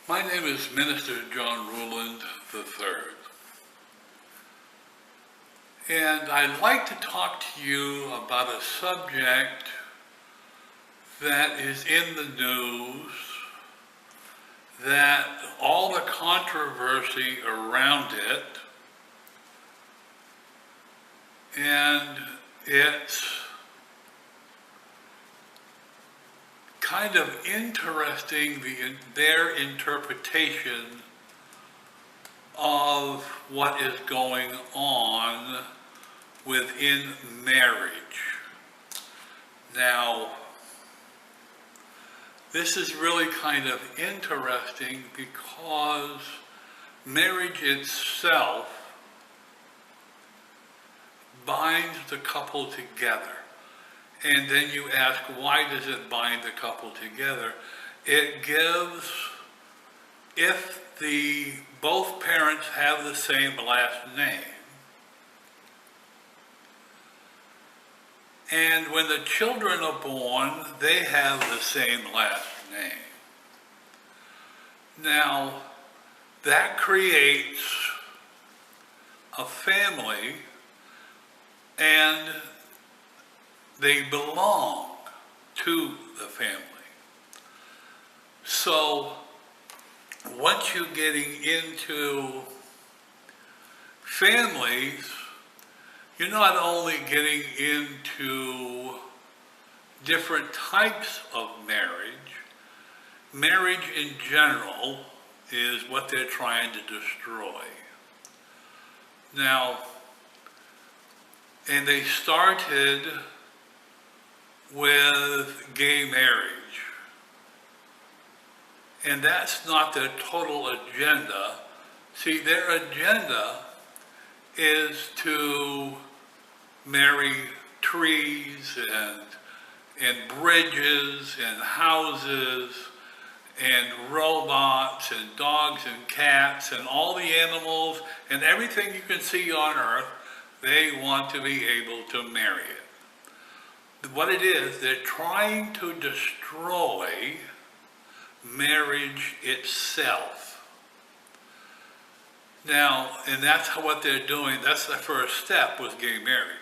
My name is Minister John Ruland III, and I'd like to talk to you about a subject that is in the news, that all the controversy around it, and it's kind of interesting their interpretation of what is going on within marriage. Now, this is really kind of interesting because marriage itself binds the couple together. And then you ask, why does it bind the couple together? It gives, if both parents have the same last name, and when the children are born, they have the same last name. Now, that creates a family, and they belong to the family. So once you're getting into families, you're not only getting into different types of marriage. Marriage in general is what they're trying to destroy. Now, and they started with gay marriage. And that's not their total agenda. See, their agenda is to marry trees and bridges and houses and robots and dogs and cats and all the animals and everything you can see on earth. They want to be able to marry it. What it is, they're trying to destroy marriage itself. Now, and that's what they're doing. That's the first step, was gay marriage.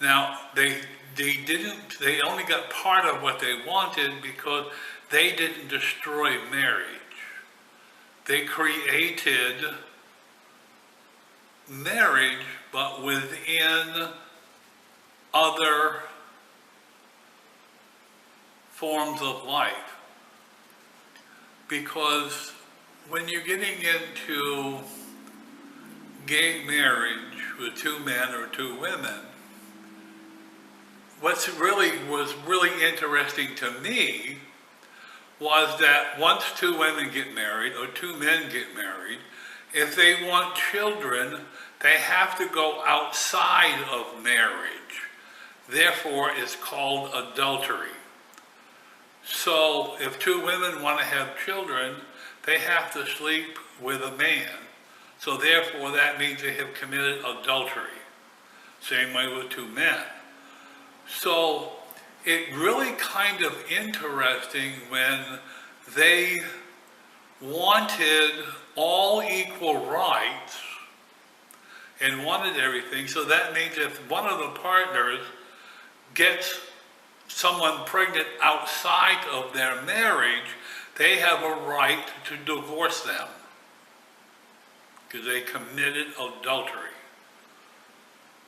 Now, they only got part of what they wanted because they didn't destroy marriage. They created marriage, but within other forms of life. Because when you're getting into gay marriage with two men or two women, was really interesting to me was that once two women get married or two men get married, if they want children, they have to go outside of marriage. Therefore, it's called adultery. So if two women want to have children, they have to sleep with a man. So therefore, that means they have committed adultery. Same way with two men. So it really kind of interesting when they wanted all equal rights and wanted everything. So that means if one of the partners gets someone pregnant outside of their marriage, they have a right to divorce them because they committed adultery.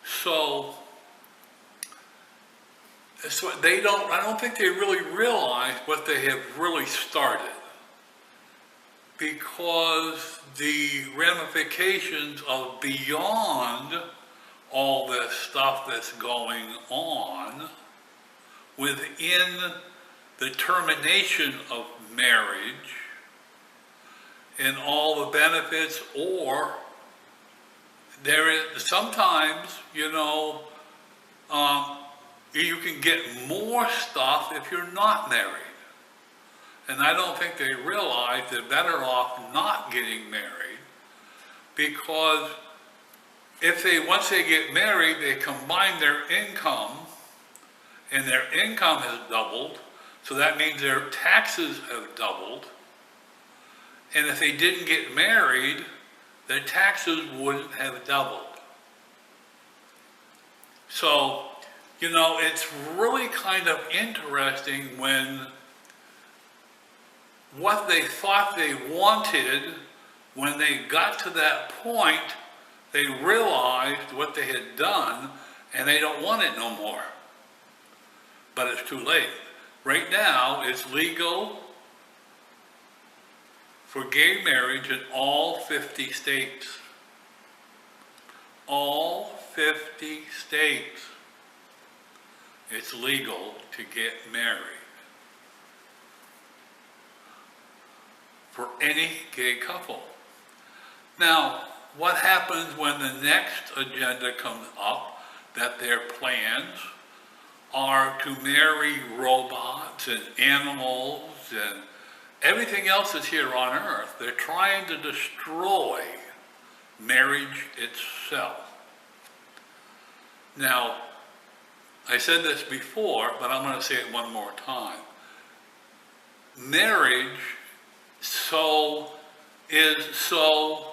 So I don't think they really realize what they have really started, because the ramifications of beyond all this stuff that's going on within the termination of marriage and all the benefits, or there is sometimes, you can get more stuff if you're not married. And I don't think they realize they're better off not getting married, because once they get married, they combine their income, and their income has doubled, so that means their taxes have doubled, And if they didn't get married, their taxes wouldn't have doubled. So, it's really kind of interesting when what they thought they wanted, when they got to that point, they realized what they had done and they don't want it no more. But it's too late. Right now, it's legal for gay marriage in all 50 states. All 50 states. It's legal to get married for any gay couple. Now, what happens when the next agenda comes up that their plans are to marry robots and animals and everything else is here on earth? They're trying to destroy marriage itself. Now, I said this before, but I'm going to say it one more time. Marriage is so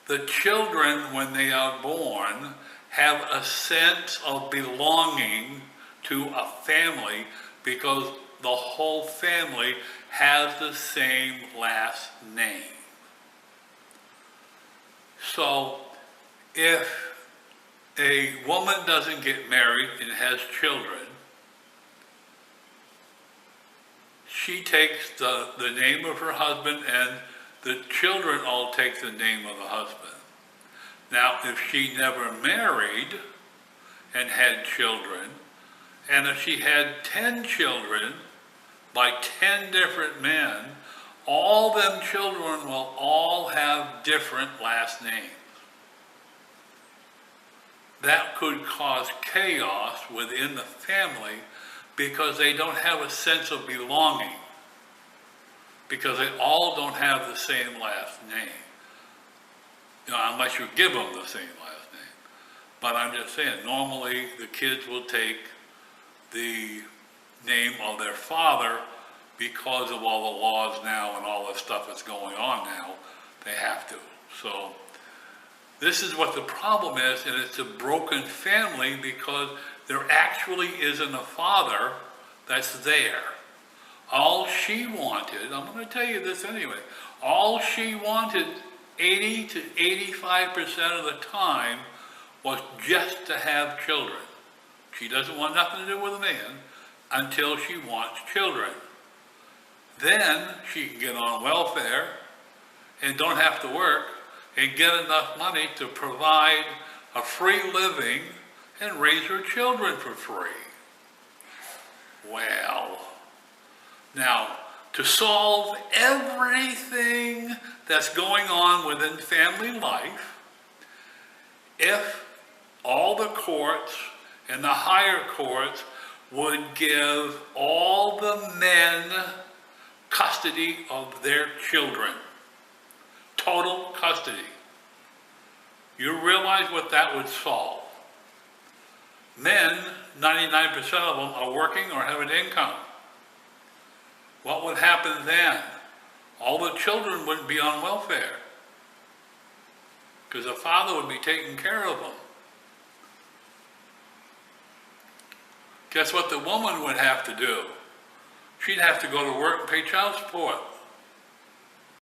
the children, when they are born, have a sense of belonging to a family because the whole family has the same last name. So if a woman doesn't get married and has children, she takes the name of her husband and the children all take the name of the husband. Now, if she never married and had children, and if she had 10 children by 10 different men, all them children will all have different last names. That could cause chaos within the family because they don't have a sense of belonging, because they all don't have the same last name. Unless you give them the same last name. But I'm just saying, normally the kids will take the name of their father because of all the laws now and all the stuff that's going on now. They have to. So this is what the problem is, and it's a broken family because there actually isn't a father that's there. All she wanted, I'm going to tell you this anyway, all she wanted 80 to 85% of the time was just to have children. She doesn't want nothing to do with a man until she wants children. Then she can get on welfare and don't have to work and get enough money to provide a free living and raise her children for free. Well, now, to solve everything that's going on within family life, if all the courts and the higher courts would give all the men custody of their children, total custody, you realize what that would solve. Men, 99% of them are working or have an income. What would happen then? All the children wouldn't be on welfare because the father would be taking care of them. Guess what the woman would have to do? She'd have to go to work and pay child support.